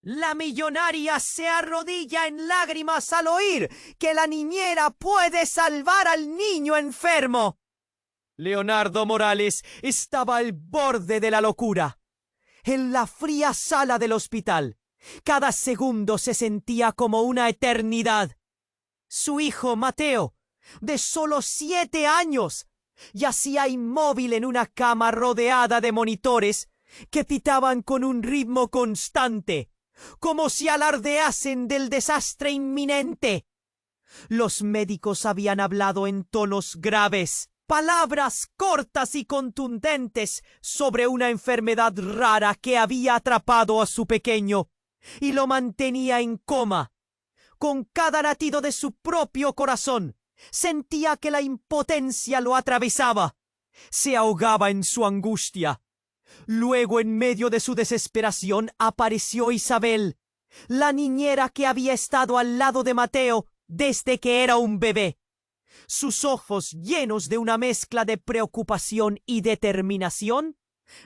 La millonaria se arrodilla en lágrimas al oír que la niñera puede salvar al niño enfermo. Leonardo Morales estaba al borde de la locura. En la fría sala del hospital, cada segundo se sentía como una eternidad. Su hijo Mateo, de solo 7 años, yacía inmóvil en una cama rodeada de monitores que pitaban con un ritmo constante, como si alardeasen del desastre inminente. Los médicos habían hablado en tonos graves, palabras cortas y contundentes sobre una enfermedad rara que había atrapado a su pequeño y lo mantenía en coma. Con cada latido de su propio corazón, sentía que la impotencia lo atravesaba. Se ahogaba en su angustia. Luego, en medio de su desesperación, apareció Isabel, la niñera que había estado al lado de Mateo desde que era un bebé. Sus ojos, llenos de una mezcla de preocupación y determinación,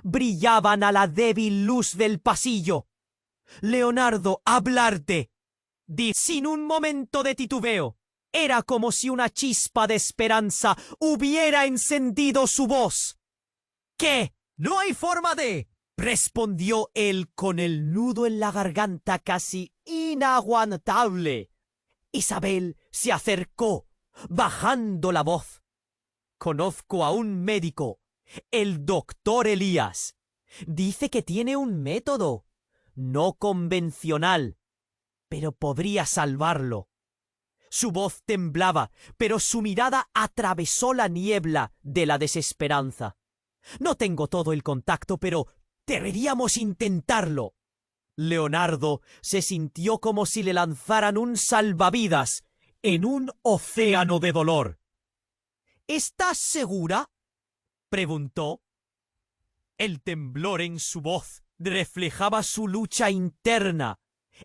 brillaban a la débil luz del pasillo. «Leonardo, hablarte», dijo sin un momento de titubeo. Era como si una chispa de esperanza hubiera encendido su voz. «¿Qué? No hay forma de...», respondió él con el nudo en la garganta casi inaguantable. Isabel se acercó, bajando la voz. «Conozco a un médico, el doctor Elías. Dice que tiene un método, no convencional, pero podría salvarlo». Su voz temblaba, pero su mirada atravesó la niebla de la desesperanza. «No tengo todo el contacto, pero deberíamos intentarlo». Leonardo se sintió como si le lanzaran un salvavidas en un océano de dolor. «¿Estás segura?», preguntó. El temblor en su voz reflejaba su lucha interna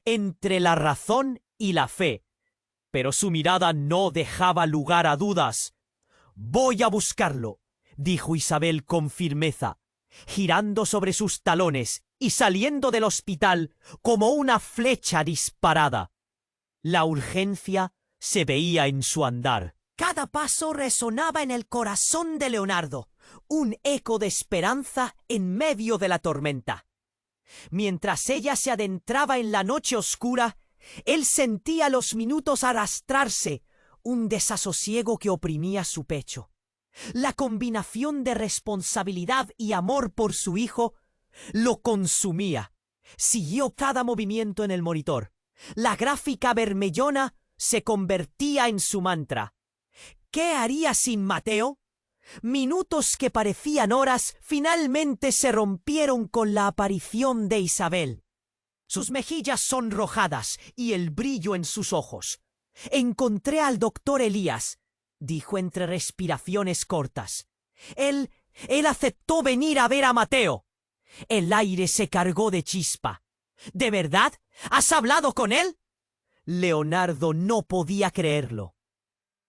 entre la razón y la fe, pero su mirada no dejaba lugar a dudas. «Voy a buscarlo», dijo Isabel con firmeza, girando sobre sus talones y saliendo del hospital como una flecha disparada. La urgencia se veía en su andar. Cada paso resonaba en el corazón de Leonardo, un eco de esperanza en medio de la tormenta. Mientras ella se adentraba en la noche oscura, él sentía los minutos arrastrarse, un desasosiego que oprimía su pecho. La combinación de responsabilidad y amor por su hijo lo consumía. Siguió cada movimiento en el monitor. La gráfica bermellona se convertía en su mantra. ¿Qué haría sin Mateo? Minutos que parecían horas finalmente se rompieron con la aparición de Isabel. Sus mejillas sonrojadas y el brillo en sus ojos. «Encontré al doctor Elías», dijo entre respiraciones cortas. Él aceptó venir a ver a Mateo». El aire se cargó de chispa. «¿De verdad? ¿Has hablado con él?». Leonardo no podía creerlo.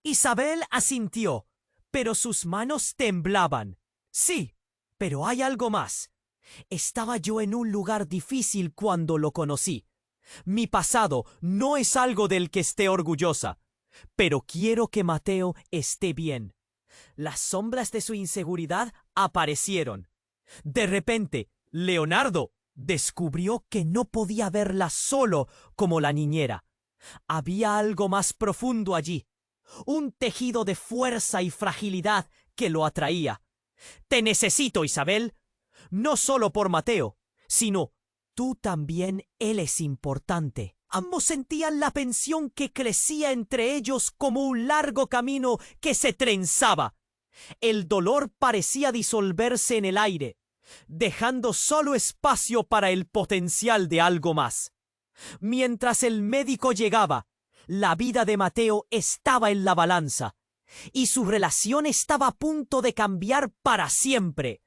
Isabel asintió, pero sus manos temblaban. «Sí, pero hay algo más. Estaba yo en un lugar difícil cuando lo conocí. Mi pasado no es algo del que esté orgullosa, pero quiero que Mateo esté bien». Las sombras de su inseguridad aparecieron. De repente, Leonardo descubrió que no podía verla solo como la niñera. Había algo más profundo allí, un tejido de fuerza y fragilidad que lo atraía. «Te necesito, Isabel, no solo por Mateo, sino tú también, él es importante». Ambos sentían la tensión que crecía entre ellos como un largo camino que se trenzaba. El dolor parecía disolverse en el aire, dejando solo espacio para el potencial de algo más. Mientras el médico llegaba, la vida de Mateo estaba en la balanza y su relación estaba a punto de cambiar para siempre.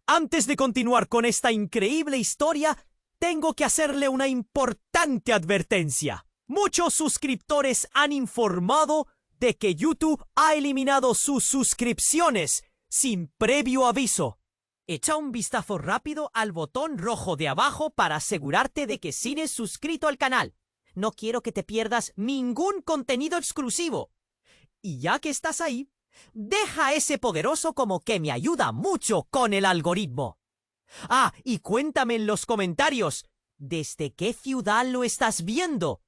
Antes de continuar con esta increíble historia, tengo que hacerle una importante advertencia. Muchos suscriptores han informado de que YouTube ha eliminado sus suscripciones sin previo aviso. Echa un vistazo rápido al botón rojo de abajo para asegurarte de que sigues suscrito al canal. No quiero que te pierdas ningún contenido exclusivo. Y ya que estás ahí, deja ese poderoso como que me ayuda mucho con el algoritmo. Ah, y cuéntame en los comentarios, ¿desde qué ciudad lo estás viendo?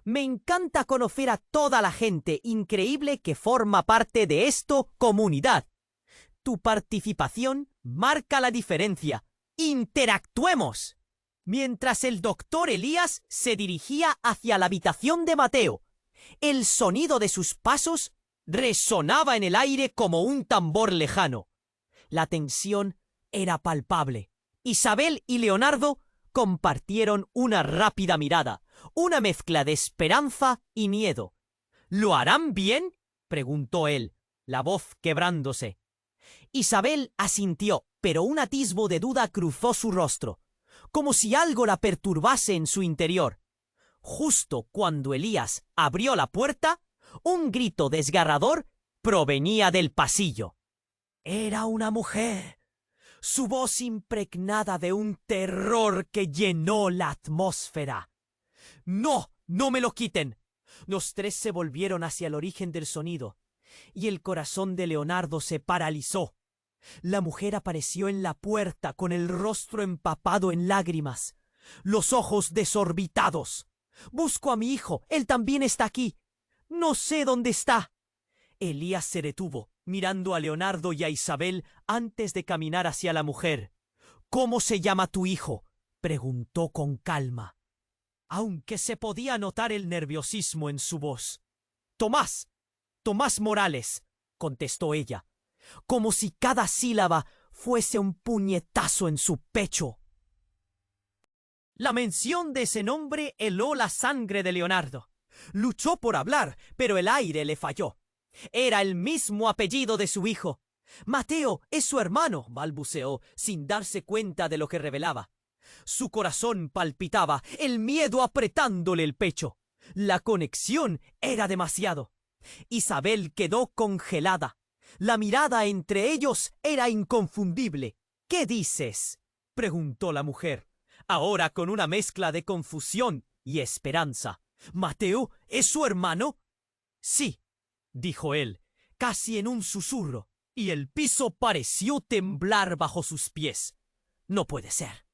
Me encanta conocer a toda la gente increíble que forma parte de esta comunidad. Tu participación marca la diferencia. ¡Interactuemos! Mientras el doctor Elías se dirigía hacia la habitación de Mateo, el sonido de sus pasos resonaba en el aire como un tambor lejano. La tensión era palpable. Isabel y Leonardo compartieron una rápida mirada, una mezcla de esperanza y miedo. ¿Lo harán bien?, preguntó él, la voz quebrándose. Isabel asintió, pero un atisbo de duda cruzó su rostro, como si algo la perturbase en su interior. Justo cuando Elías abrió la puerta, un grito desgarrador provenía del pasillo. Era una mujer, su voz impregnada de un terror que llenó la atmósfera. ¡No! ¡No me lo quiten! Los tres se volvieron hacia el origen del sonido, y el corazón de Leonardo se paralizó. La mujer apareció en la puerta con el rostro empapado en lágrimas, los ojos desorbitados. «Busco a mi hijo, él también está aquí. No sé dónde está». Elías se detuvo, mirando a Leonardo y a Isabel antes de caminar hacia la mujer. «¿Cómo se llama tu hijo?», preguntó con calma, aunque se podía notar el nerviosismo en su voz. «Tomás, Tomás Morales», contestó ella, como si cada sílaba fuese un puñetazo en su pecho. La mención de ese nombre heló la sangre de Leonardo. Luchó por hablar, pero el aire le falló. Era el mismo apellido de su hijo. «Mateo es su hermano», balbuceó, sin darse cuenta de lo que revelaba. Su corazón palpitaba, el miedo apretándole el pecho. La conexión era demasiado. Isabel quedó congelada. La mirada entre ellos era inconfundible. «¿Qué dices?», preguntó la mujer, ahora con una mezcla de confusión y esperanza. «¿Mateo es su hermano?». «Sí», dijo él, casi en un susurro, y el piso pareció temblar bajo sus pies. «No puede ser».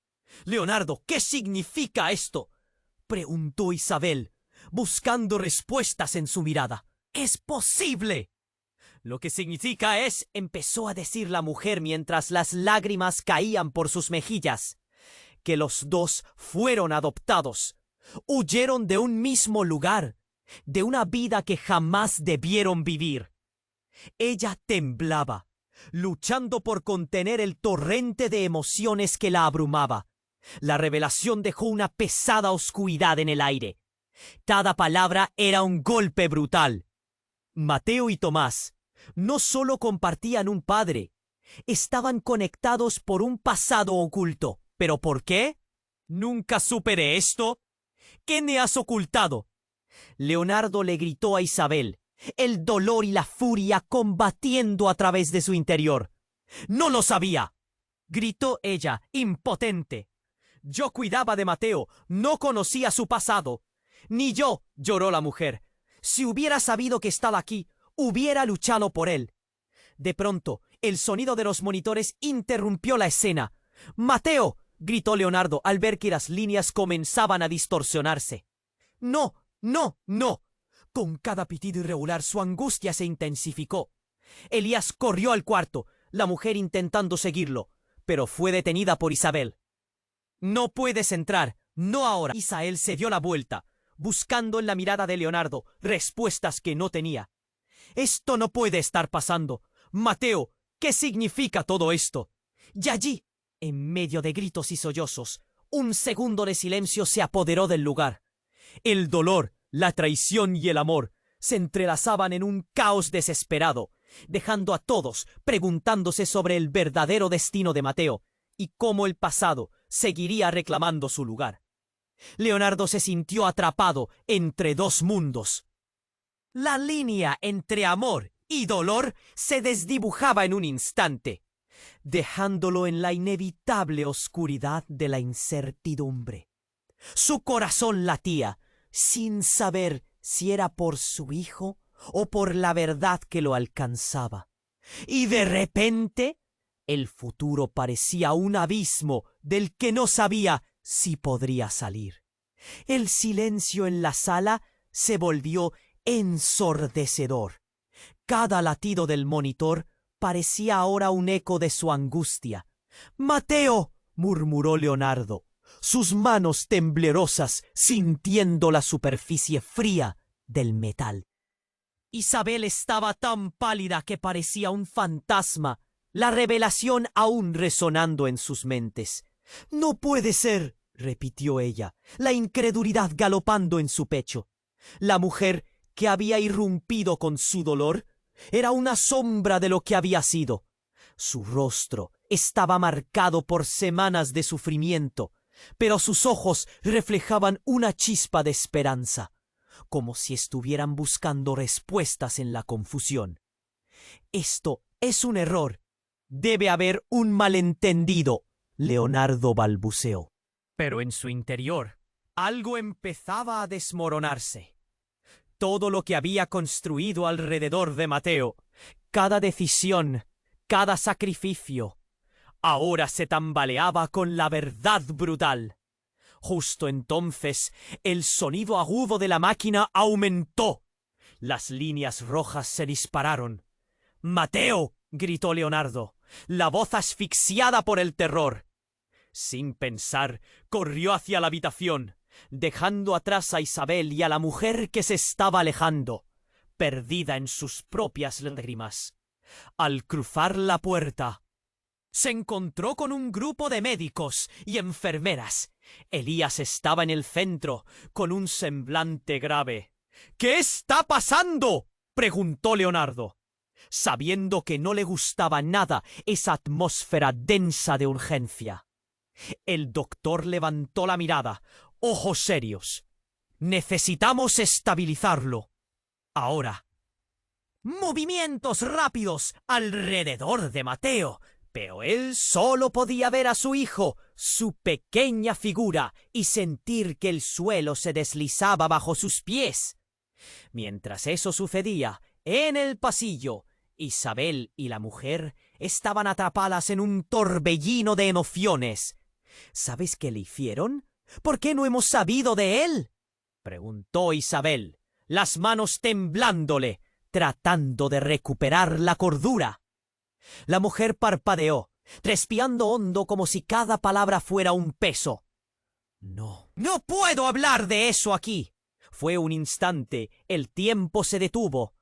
«Leonardo, ¿qué significa esto?», preguntó Isabel, buscando respuestas en su mirada. «¡Es posible!». «Lo que significa es», empezó a decir la mujer mientras las lágrimas caían por sus mejillas, «que los dos fueron adoptados. Huyeron de un mismo lugar, de una vida que jamás debieron vivir». Ella temblaba, luchando por contener el torrente de emociones que la abrumaba. La revelación dejó una pesada oscuridad en el aire. Cada palabra era un golpe brutal. Mateo y Tomás no solo compartían un padre, estaban conectados por un pasado oculto. ¿Pero por qué? «¿Nunca superé esto? ¿Qué me has ocultado?». Leonardo le gritó a Isabel, el dolor y la furia combatiendo a través de su interior. «¡No lo sabía!», gritó ella, impotente. «Yo cuidaba de Mateo, no conocía su pasado». «Ni yo», lloró la mujer. «Si hubiera sabido que estaba aquí, hubiera luchado por él». De pronto, el sonido de los monitores interrumpió la escena. «¡Mateo!», gritó Leonardo al ver que las líneas comenzaban a distorsionarse. «No, no, no». Con cada pitido irregular su angustia se intensificó. Elías corrió al cuarto, la mujer intentando seguirlo, pero fue detenida por Isabel. «No puedes entrar, no ahora». Isabel se dio la vuelta, buscando en la mirada de Leonardo respuestas que no tenía. «Esto no puede estar pasando. Mateo, ¿qué significa todo esto?». Y allí, en medio de gritos y sollozos, un segundo de silencio se apoderó del lugar. El dolor, la traición y el amor se entrelazaban en un caos desesperado, dejando a todos preguntándose sobre el verdadero destino de Mateo y cómo el pasado seguiría reclamando su lugar. Leonardo se sintió atrapado entre dos mundos. La línea entre amor y dolor se desdibujaba en un instante. dejándolo en la inevitable oscuridad de la incertidumbre. Su corazón latía, sin saber si era por su hijo o por la verdad que lo alcanzaba. Y de repente, el futuro parecía un abismo del que no sabía si podría salir. El silencio en la sala se volvió ensordecedor. Cada latido del monitor parecía ahora un eco de su angustia. «¡Mateo!», murmuró Leonardo, sus manos temblorosas sintiendo la superficie fría del metal. Isabel estaba tan pálida que parecía un fantasma, la revelación aún resonando en sus mentes. «¡No puede ser!», repitió ella, la incredulidad galopando en su pecho. La mujer que había irrumpido con su dolor era una sombra de lo que había sido. Su rostro estaba marcado por semanas de sufrimiento, pero sus ojos reflejaban una chispa de esperanza, como si estuvieran buscando respuestas en la confusión. «Esto es un error. Debe haber un malentendido», Leonardo balbuceó. Pero en su interior, algo empezaba a desmoronarse. Todo lo que había construido alrededor de Mateo, cada decisión, cada sacrificio, ahora se tambaleaba con la verdad brutal. Justo entonces, el sonido agudo de la máquina aumentó. Las líneas rojas se dispararon. «¡Mateo!», gritó Leonardo, la voz asfixiada por el terror. Sin pensar, corrió hacia la habitación, dejando atrás a Isabel y a la mujer que se estaba alejando, perdida en sus propias lágrimas. Al cruzar la puerta, se encontró con un grupo de médicos y enfermeras. Elías estaba en el centro, con un semblante grave. «¿Qué está pasando?», preguntó Leonardo, sabiendo que no le gustaba nada esa atmósfera densa de urgencia. El doctor levantó la mirada, ojos serios. «Necesitamos estabilizarlo. Ahora». Movimientos rápidos alrededor de Mateo, pero él solo podía ver a su hijo, su pequeña figura, y sentir que el suelo se deslizaba bajo sus pies. Mientras eso sucedía, en el pasillo, Isabel y la mujer estaban atrapadas en un torbellino de emociones. «¿Sabes qué le hicieron? ¿Por qué no hemos sabido de él?», preguntó Isabel, las manos temblándole, tratando de recuperar la cordura. La mujer parpadeó, respirando hondo como si cada palabra fuera un peso. «No puedo hablar de eso aquí». Fue un instante, el tiempo se detuvo.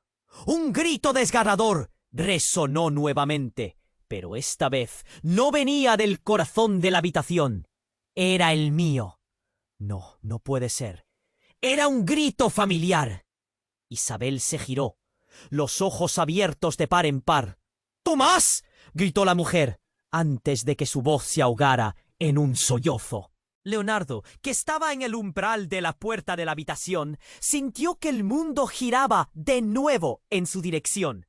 Un grito desgarrador resonó nuevamente, pero esta vez no venía del corazón de la habitación. Era el mío. No puede ser. Era un grito familiar. Isabel se giró, los ojos abiertos de par en par. «¡Tomás!», gritó la mujer, antes de que su voz se ahogara en un sollozo. Leonardo, que estaba en el umbral de la puerta de la habitación, sintió que el mundo giraba de nuevo en su dirección.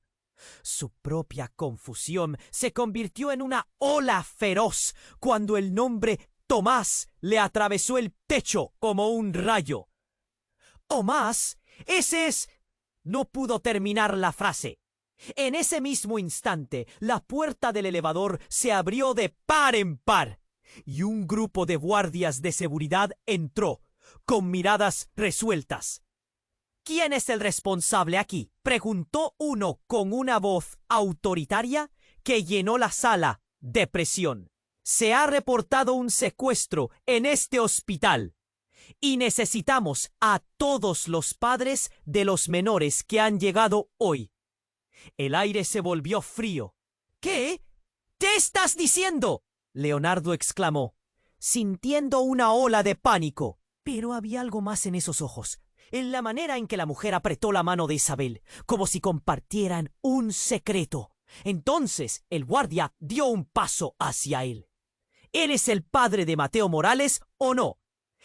Su propia confusión se convirtió en una ola feroz cuando el nombre Tomás le atravesó el pecho como un rayo. «¡Tomás! ¡Ese es...!». No pudo terminar la frase. En ese mismo instante, la puerta del elevador se abrió de par en par, y un grupo de guardias de seguridad entró, con miradas resueltas. «¿Quién es el responsable aquí?», preguntó uno con una voz autoritaria que llenó la sala de presión. «Se ha reportado un secuestro en este hospital y necesitamos a todos los padres de los menores que han llegado hoy». El aire se volvió frío. «¿Qué? ¿Qué estás diciendo?», Leonardo exclamó, sintiendo una ola de pánico. Pero había algo más en esos ojos, en la manera en que la mujer apretó la mano de Isabel, como si compartieran un secreto. Entonces el guardia dio un paso hacia él. «¿Eres el padre de Mateo Morales o no?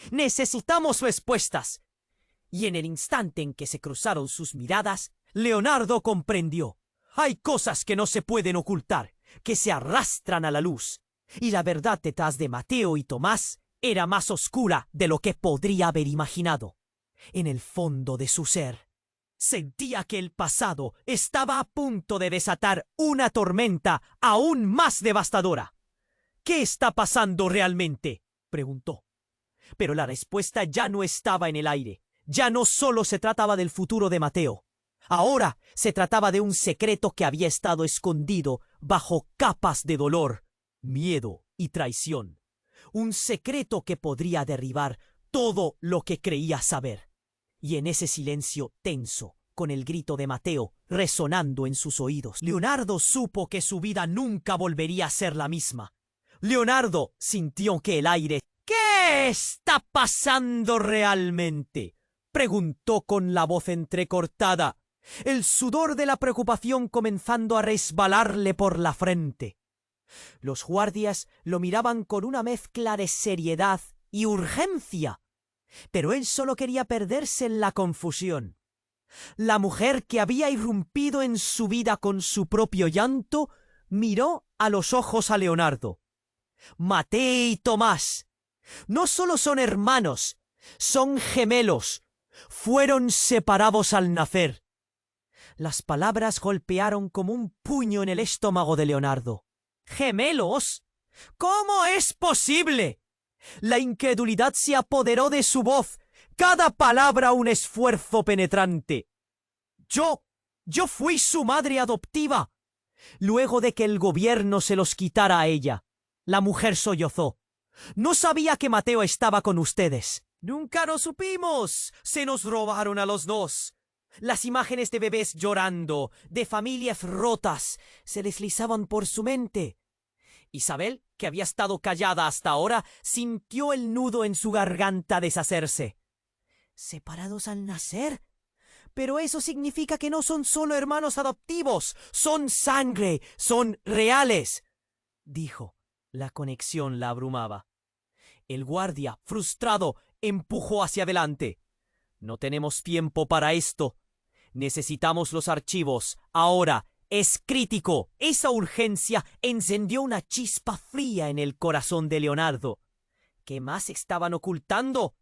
Necesitamos respuestas». Y en el instante en que se cruzaron sus miradas, Leonardo comprendió. «Hay cosas que no se pueden ocultar. que se arrastran a la luz, y la verdad detrás de Mateo y Tomás era más oscura de lo que podría haber imaginado. En el fondo de su ser, sentía que el pasado estaba a punto de desatar una tormenta aún más devastadora. ¿Qué está pasando realmente?, preguntó. Pero la respuesta ya no estaba en el aire. Ya no solo se trataba del futuro de Mateo. Ahora se trataba de un secreto que había estado escondido bajo capas de dolor, miedo y traición. Un secreto que podría derribar todo lo que creía saber. Y en ese silencio tenso, con el grito de Mateo resonando en sus oídos, Leonardo supo que su vida nunca volvería a ser la misma. Leonardo sintió que el aire... ¿Qué está pasando realmente?, preguntó con la voz entrecortada, el sudor de la preocupación comenzando a resbalarle por la frente. Los guardias lo miraban con una mezcla de seriedad y urgencia, pero él solo quería perderse en la confusión. La mujer que había irrumpido en su vida con su propio llanto miró a los ojos a Leonardo. Mateo y Tomás no solo son hermanos, son gemelos. Fueron separados al nacer. Las palabras golpearon como un puño en el estómago de Leonardo. ¿Gemelos? ¿Cómo es posible? La incredulidad se apoderó de su voz, cada palabra un esfuerzo penetrante. Yo fui su madre adoptiva. Luego de que el gobierno se los quitara a ella, la mujer sollozó. No sabía que Mateo estaba con ustedes. Nunca lo supimos. Se nos robaron a los dos. Las imágenes de bebés llorando, de familias rotas, se deslizaban por su mente. Isabel, que había estado callada hasta ahora, sintió el nudo en su garganta deshacerse. ¿Separados al nacer? Pero eso significa que no son solo hermanos adoptivos, son sangre, son reales, dijo. La conexión la abrumaba. El guardia, frustrado, empujó hacia adelante. No tenemos tiempo para esto. Necesitamos los archivos. Ahora. Es crítico. Esa urgencia encendió una chispa fría en el corazón de Leonardo. ¿Qué más estaban ocultando?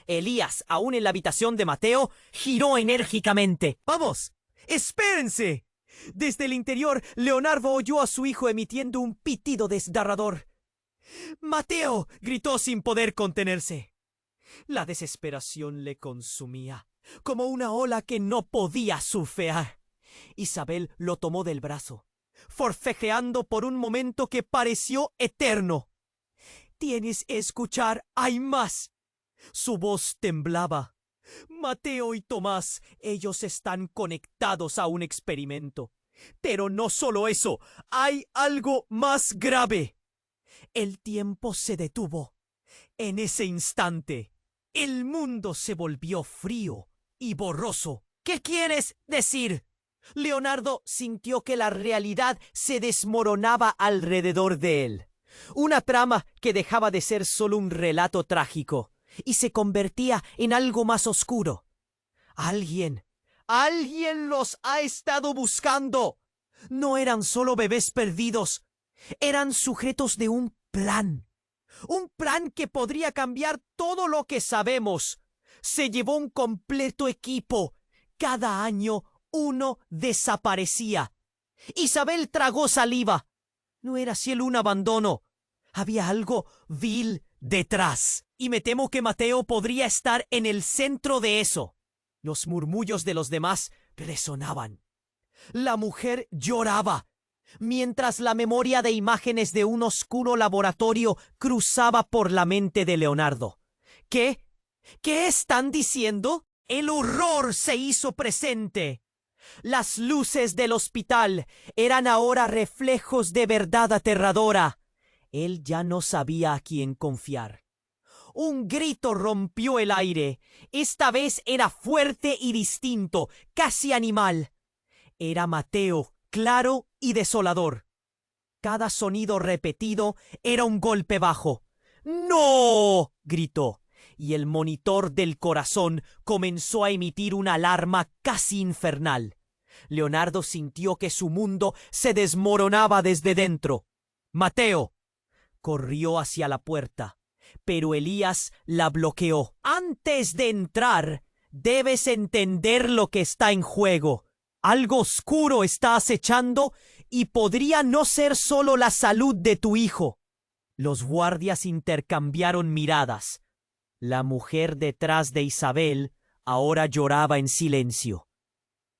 Elías, aún en la habitación de Mateo, giró enérgicamente. ¡Vamos! ¡Espérense! Desde el interior, Leonardo oyó a su hijo emitiendo un pitido desgarrador. ¡Mateo!, gritó sin poder contenerse. La desesperación le consumía, como una ola que no podía surfear. Isabel lo tomó del brazo, forcejeando por un momento que pareció eterno. «Tienes que escuchar, hay más». Su voz temblaba. Mateo y Tomás, ellos están conectados a un experimento. Pero no solo eso, hay algo más grave. El tiempo se detuvo. En ese instante, el mundo se volvió frío y borroso. ¿Qué quieres decir? Leonardo sintió que la realidad se desmoronaba alrededor de él. Una trama que dejaba de ser solo un relato trágico y se convertía en algo más oscuro. Alguien los ha estado buscando. No eran solo bebés perdidos, eran sujetos de un plan. Un plan que podría cambiar todo lo que sabemos. Se llevó un completo equipo. Cada año uno desaparecía. Isabel tragó saliva. No era solo un abandono. Había algo vil detrás. Y me temo que Mateo podría estar en el centro de eso. Los murmullos de los demás resonaban. La mujer lloraba, mientras la memoria de imágenes de un oscuro laboratorio cruzaba por la mente de Leonardo. ¿Qué? ¿Qué están diciendo? El horror se hizo presente. Las luces del hospital eran ahora reflejos de verdad aterradora. Él ya no sabía a quién confiar. Un grito rompió el aire. Esta vez era fuerte y distinto, casi animal. Era Mateo, claro y desolador. Cada sonido repetido era un golpe bajo. ¡No!, gritó, y el monitor del corazón comenzó a emitir una alarma casi infernal. Leonardo sintió que su mundo se desmoronaba desde dentro. Mateo corrió hacia la puerta, pero Elías la bloqueó. Antes de entrar, debes entender lo que está en juego. Algo oscuro está acechando y podría no ser solo la salud de tu hijo. Los guardias intercambiaron miradas. La mujer detrás de Isabel ahora lloraba en silencio,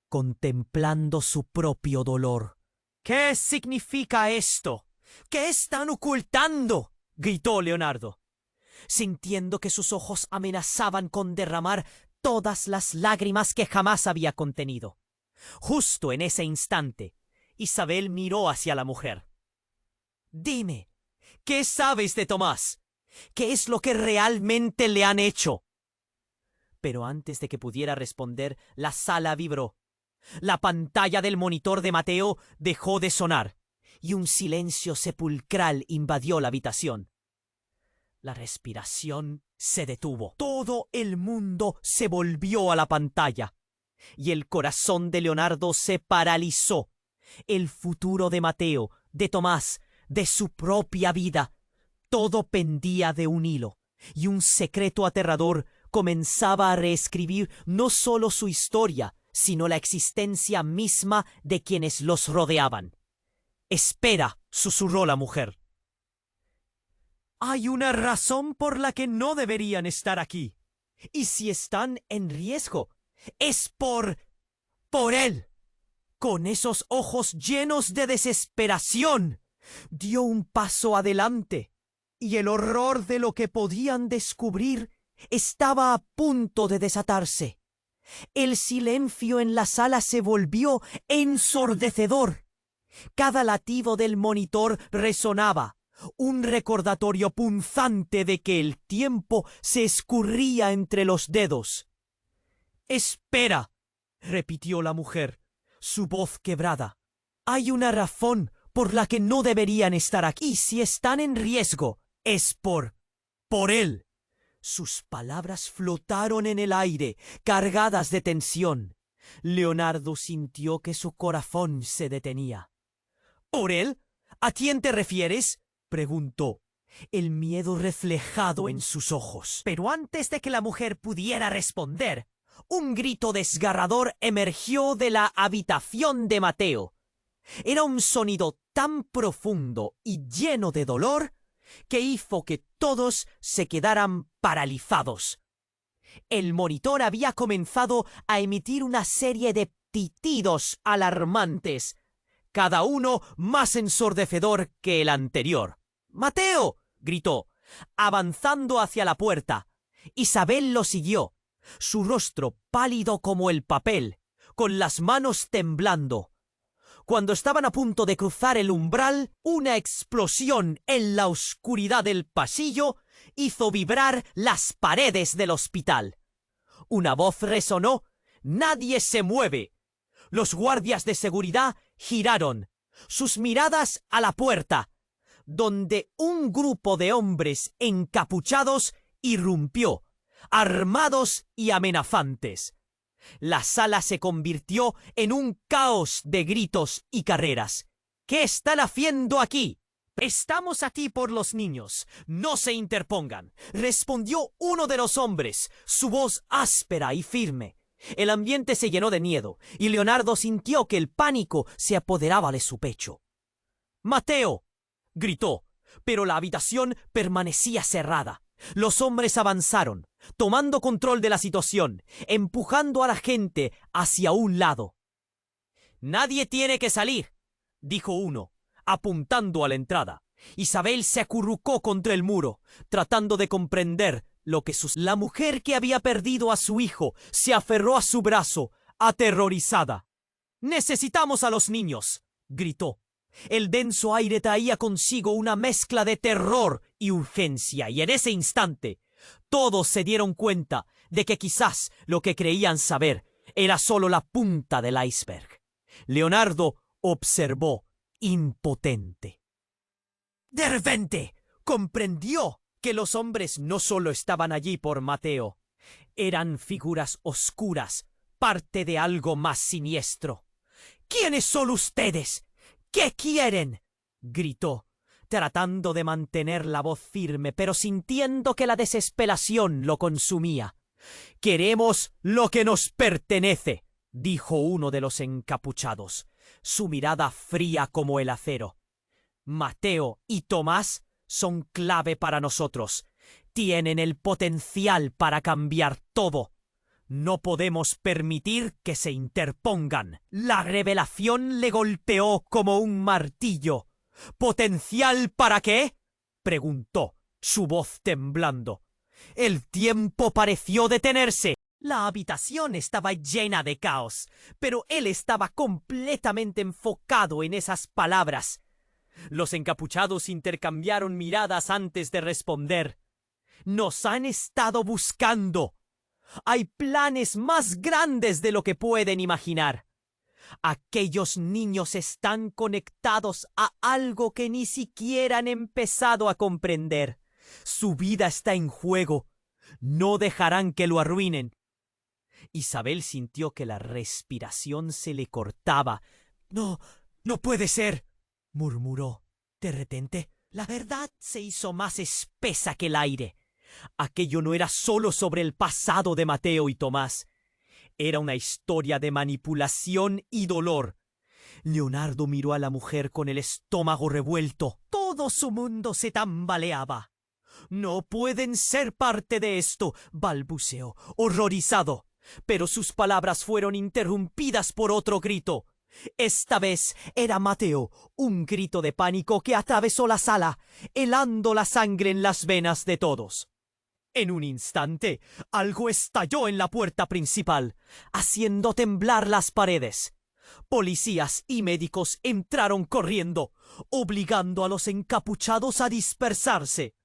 contemplando su propio dolor. ¿Qué significa esto? ¿Qué están ocultando?, gritó Leonardo, sintiendo que sus ojos amenazaban con derramar todas las lágrimas que jamás había contenido. Justo en ese instante, Isabel miró hacia la mujer. «Dime, ¿qué sabes de Tomás? ¿Qué es lo que realmente le han hecho?» Pero antes de que pudiera responder, la sala vibró. La pantalla del monitor de Mateo dejó de sonar, y un silencio sepulcral invadió la habitación. La respiración se detuvo. Todo el mundo se volvió a la pantalla, y el corazón de Leonardo se paralizó. El futuro de Mateo, de Tomás, de su propia vida, todo pendía de un hilo, y un secreto aterrador comenzaba a reescribir no solo su historia, sino la existencia misma de quienes los rodeaban. «Espera», susurró la mujer. «Hay una razón por la que no deberían estar aquí. Y si están en riesgo, es por él». Con esos ojos llenos de desesperación, dio un paso adelante, y el horror de lo que podían descubrir estaba a punto de desatarse. El silencio en la sala se volvió ensordecedor. Cada latido del monitor resonaba, un recordatorio punzante de que el tiempo se escurría entre los dedos. «Espera», repitió la mujer, su voz quebrada. «Hay una razón por la que no deberían estar aquí. Si están en riesgo, es por él». Sus palabras flotaron en el aire, cargadas de tensión. Leonardo sintió que su corazón se detenía. «¿Por él? ¿A quién te refieres?», preguntó, el miedo reflejado en sus ojos. Pero antes de que la mujer pudiera responder, un grito desgarrador emergió de la habitación de Mateo. Era un sonido tan profundo y lleno de dolor que hizo que todos se quedaran paralizados. El monitor había comenzado a emitir una serie de pitidos alarmantes, cada uno más ensordecedor que el anterior. «¡Mateo!», gritó, avanzando hacia la puerta. Isabel lo siguió, su rostro pálido como el papel, con las manos temblando. Cuando estaban a punto de cruzar el umbral, una explosión en la oscuridad del pasillo hizo vibrar las paredes del hospital. Una voz resonó: «¡Nadie se mueve!». Los guardias de seguridad giraron, sus miradas a la puerta, donde un grupo de hombres encapuchados irrumpió, armados y amenazantes. La sala se convirtió en un caos de gritos y carreras. «¿Qué están haciendo aquí?». «Estamos aquí por los niños. No se interpongan», respondió uno de los hombres, su voz áspera y firme. El ambiente se llenó de miedo, y Leonardo sintió que el pánico se apoderaba de su pecho. «¡Mateo!», gritó, pero la habitación permanecía cerrada. Los hombres avanzaron, tomando control de la situación, empujando a la gente hacia un lado. «Nadie tiene que salir», dijo uno, apuntando a la entrada. Isabel se acurrucó contra el muro, tratando de comprender lo que sucedía. La mujer que había perdido a su hijo se aferró a su brazo, aterrorizada. «¡Necesitamos a los niños!», gritó. El denso aire traía consigo una mezcla de terror y urgencia, y en ese instante todos se dieron cuenta de que quizás lo que creían saber era solo la punta del iceberg. Leonardo observó, impotente. De repente comprendió que los hombres no solo estaban allí por Mateo, eran figuras oscuras, parte de algo más siniestro. ¿Quiénes son ustedes? ¿Qué quieren?, gritó, tratando de mantener la voz firme, pero sintiendo que la desesperación lo consumía. «Queremos lo que nos pertenece», dijo uno de los encapuchados, su mirada fría como el acero. «Mateo y Tomás son clave para nosotros. Tienen el potencial para cambiar todo. No podemos permitir que se interpongan». La revelación le golpeó como un martillo. «¿Potencial para qué?», preguntó, su voz temblando. El tiempo pareció detenerse. La habitación estaba llena de caos, pero él estaba completamente enfocado en esas palabras. Los encapuchados intercambiaron miradas antes de responder. «Nos han estado buscando. Hay planes más grandes de lo que pueden imaginar. Aquellos niños están conectados a algo que ni siquiera han empezado a comprender. Su vida está en juego. No dejarán que lo arruinen». Isabel sintió que la respiración se le cortaba. «No, no puede ser», murmuró. De repente, la verdad se hizo más espesa que el aire. Aquello no era solo sobre el pasado de Mateo y Tomás. Era una historia de manipulación y dolor. Leonardo miró a la mujer con el estómago revuelto. Todo su mundo se tambaleaba. «No pueden ser parte de esto», balbuceó, horrorizado. Pero sus palabras fueron interrumpidas por otro grito. Esta vez era Mateo, un grito de pánico que atravesó la sala, helando la sangre en las venas de todos. En un instante, algo estalló en la puerta principal, haciendo temblar las paredes. Policías y médicos entraron corriendo, obligando a los encapuchados a dispersarse.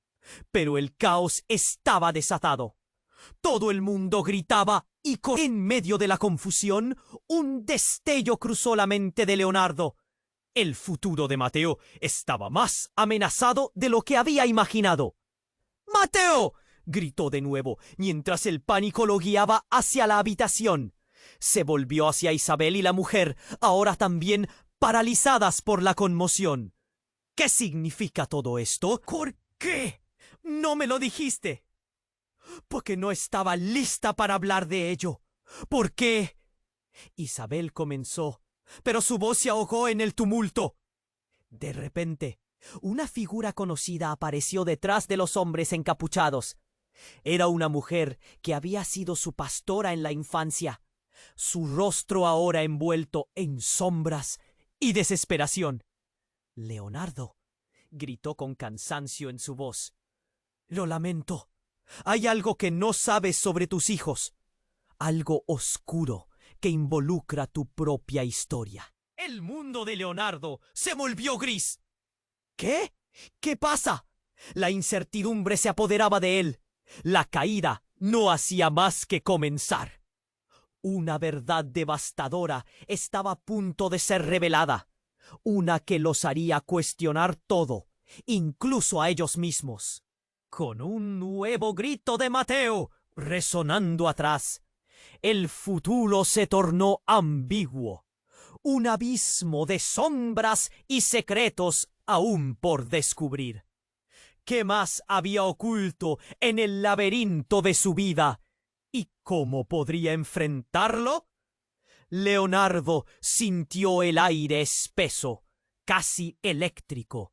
Pero el caos estaba desatado. Todo el mundo gritaba y en medio de la confusión, un destello cruzó la mente de Leonardo. El futuro de Mateo estaba más amenazado de lo que había imaginado. «¡Mateo!», gritó de nuevo, mientras el pánico lo guiaba hacia la habitación. Se volvió hacia Isabel y la mujer, ahora también paralizadas por la conmoción. «¿Qué significa todo esto? ¿Por qué no me lo dijiste?». «Porque no estaba lista para hablar de ello». «¿Por qué?». Isabel comenzó, pero su voz se ahogó en el tumulto. De repente, una figura conocida apareció detrás de los hombres encapuchados. Era una mujer que había sido su pastora en la infancia, su rostro ahora envuelto en sombras y desesperación. «Leonardo», gritó con cansancio en su voz, «lo lamento. Hay algo que no sabes sobre tus hijos. Algo oscuro que involucra tu propia historia». El mundo de Leonardo se volvió gris. «¿Qué? ¿Qué pasa?». La incertidumbre se apoderaba de él. La caída no hacía más que comenzar. Una verdad devastadora estaba a punto de ser revelada. Una que los haría cuestionar todo, incluso a ellos mismos. Con un nuevo grito de Mateo resonando atrás, el futuro se tornó ambiguo. Un abismo de sombras y secretos aún por descubrir. ¿Qué más había oculto en el laberinto de su vida? ¿Y cómo podría enfrentarlo? Leonardo sintió el aire espeso, casi eléctrico.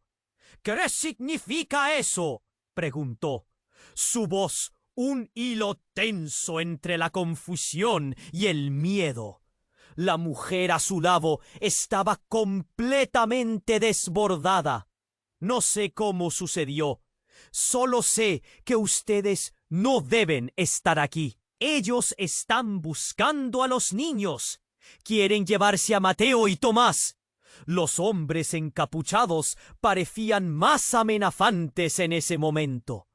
«¿Qué significa eso?», preguntó. Su voz, un hilo tenso entre la confusión y el miedo. La mujer a su lado estaba completamente desbordada. «No sé cómo sucedió. Solo sé que ustedes no deben estar aquí. Ellos están buscando a los niños. Quieren llevarse a Mateo y Tomás». Los hombres encapuchados parecían más amenazantes en ese momento.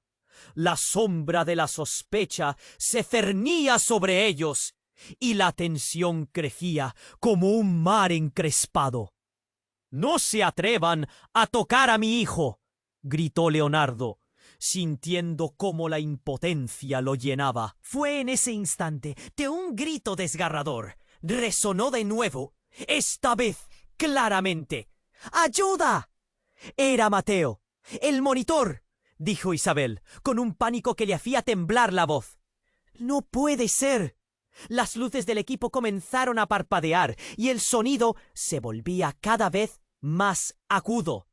La sombra de la sospecha se cernía sobre ellos y la tensión crecía como un mar encrespado. «No se atrevan a tocar a mi hijo», gritó Leonardo, sintiendo cómo la impotencia lo llenaba. Fue en ese instante que un grito desgarrador resonó de nuevo Esta vez, claramente. ¡Ayuda! Era Mateo. ¡El monitor!, dijo Isabel, con un pánico que le hacía temblar la voz. ¡No puede ser! Las luces del equipo comenzaron a parpadear y el sonido se volvía cada vez más agudo.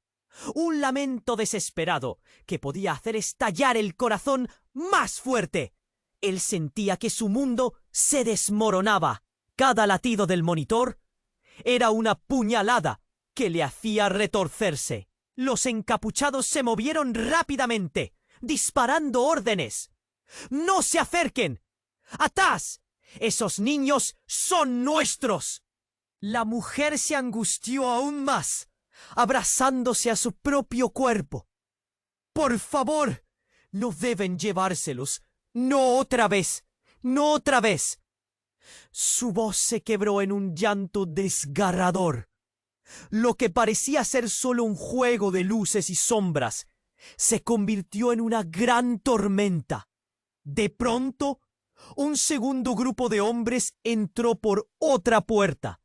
Un lamento desesperado que podía hacer estallar el corazón más fuerte. Él sentía que su mundo se desmoronaba. Cada latido del monitor era una puñalada que le hacía retorcerse. Los encapuchados se movieron rápidamente, disparando órdenes. ¡No se acerquen! ¡Atrás! ¡Esos niños son nuestros! La mujer se angustió aún más, abrazándose a su propio cuerpo. ¡Por favor! No deben llevárselos. ¡No otra vez! ¡No otra vez! Su voz se quebró en un llanto desgarrador. Lo que parecía ser solo un juego de luces y sombras se convirtió en una gran tormenta. De pronto, un segundo grupo de hombres entró por otra puerta,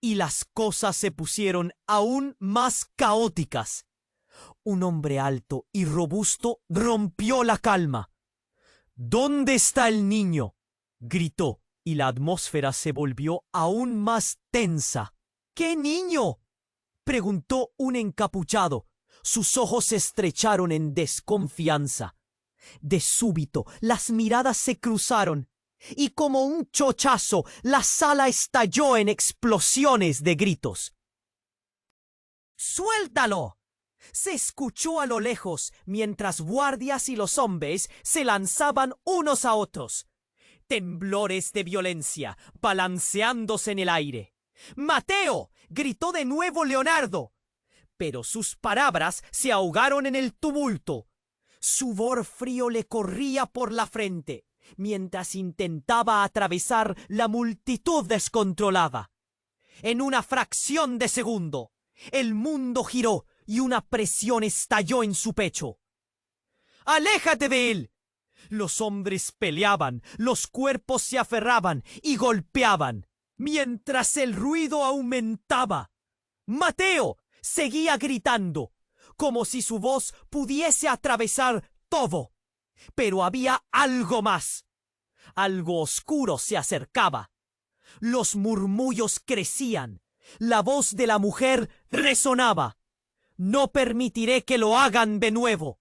y las cosas se pusieron aún más caóticas. Un hombre alto y robusto rompió la calma. ¿Dónde está el niño?, gritó, y la atmósfera se volvió aún más tensa. ¿Qué niño?, preguntó un encapuchado. Sus ojos se estrecharon en desconfianza. De súbito, las miradas se cruzaron, y como un chochazo, la sala estalló en explosiones de gritos. ¡Suéltalo! Se escuchó a lo lejos, mientras guardias y los hombres se lanzaban unos a otros. Temblores de violencia, balanceándose en el aire. ¡Mateo!, gritó de nuevo Leonardo. Pero sus palabras se ahogaron en el tumulto. Sudor frío le corría por la frente, mientras intentaba atravesar la multitud descontrolada. En una fracción de segundo, el mundo giró y una presión estalló en su pecho. ¡Aléjate de él! Los hombres peleaban, los cuerpos se aferraban y golpeaban, mientras el ruido aumentaba. Mateo seguía gritando, como si su voz pudiese atravesar todo. Pero había algo más. Algo oscuro se acercaba. Los murmullos crecían. La voz de la mujer resonaba. No permitiré que lo hagan de nuevo.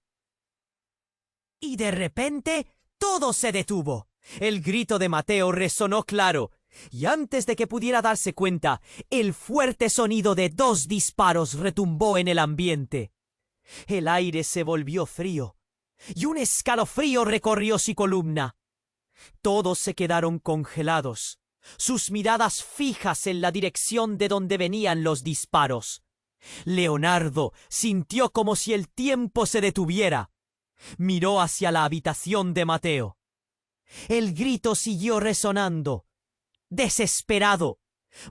Y de repente todo se detuvo. El grito de Mateo resonó claro, y antes de que pudiera darse cuenta, el fuerte sonido de 2 disparos retumbó en el ambiente. El aire se volvió frío, y un escalofrío recorrió su columna. Todos se quedaron congelados, sus miradas fijas en la dirección de donde venían los disparos. Leonardo sintió como si el tiempo se detuviera. Miró hacia la habitación de Mateo. El grito siguió resonando, desesperado.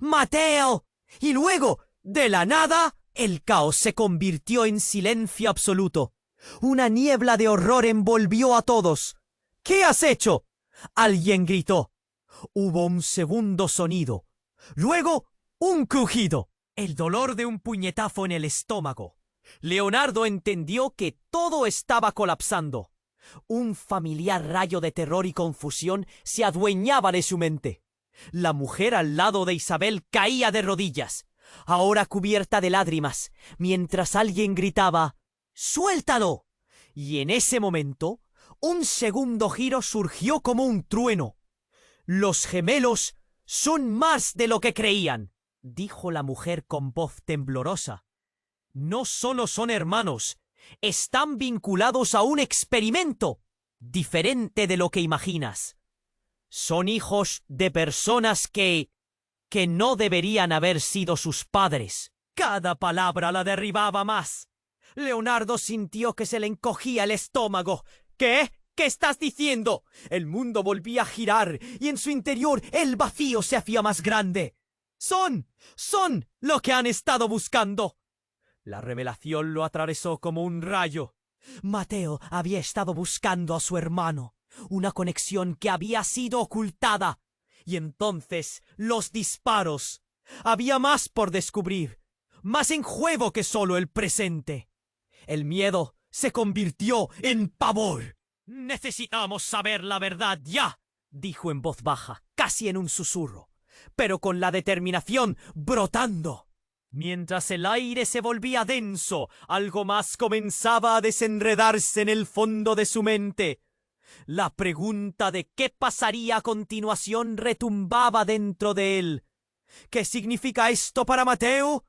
¡Mateo! Y luego, de la nada, el caos se convirtió en silencio absoluto. Una niebla de horror envolvió a todos. ¿Qué has hecho?, alguien gritó. Hubo un segundo sonido. Luego, un crujido. El dolor de un puñetazo en el estómago. Leonardo entendió que todo estaba colapsando. Un familiar rayo de terror y confusión se adueñaba de su mente. La mujer al lado de Isabel caía de rodillas, ahora cubierta de lágrimas, mientras alguien gritaba «¡Suéltalo!». Y en ese momento, un segundo giro surgió como un trueno. «Los gemelos son más de lo que creían», dijo la mujer con voz temblorosa. «No solo son hermanos, están vinculados a un experimento diferente de lo que imaginas. Son hijos de personas que no deberían haber sido sus padres». Cada palabra la derribaba más. Leonardo sintió que se le encogía el estómago. ¿Qué? ¿Qué estás diciendo? El mundo volvía a girar y en su interior el vacío se hacía más grande. Son lo que han estado buscando. La revelación lo atravesó como un rayo. Mateo había estado buscando a su hermano, una conexión que había sido ocultada. Y entonces los disparos. Había más por descubrir, más en juego que solo el presente. El miedo se convirtió en pavor. «Necesitamos saber la verdad ya», dijo en voz baja, casi en un susurro, pero con la determinación brotando. Mientras el aire se volvía denso, algo más comenzaba a desenredarse en el fondo de su mente. La pregunta de qué pasaría a continuación retumbaba dentro de él. ¿Qué significa esto para Mateo?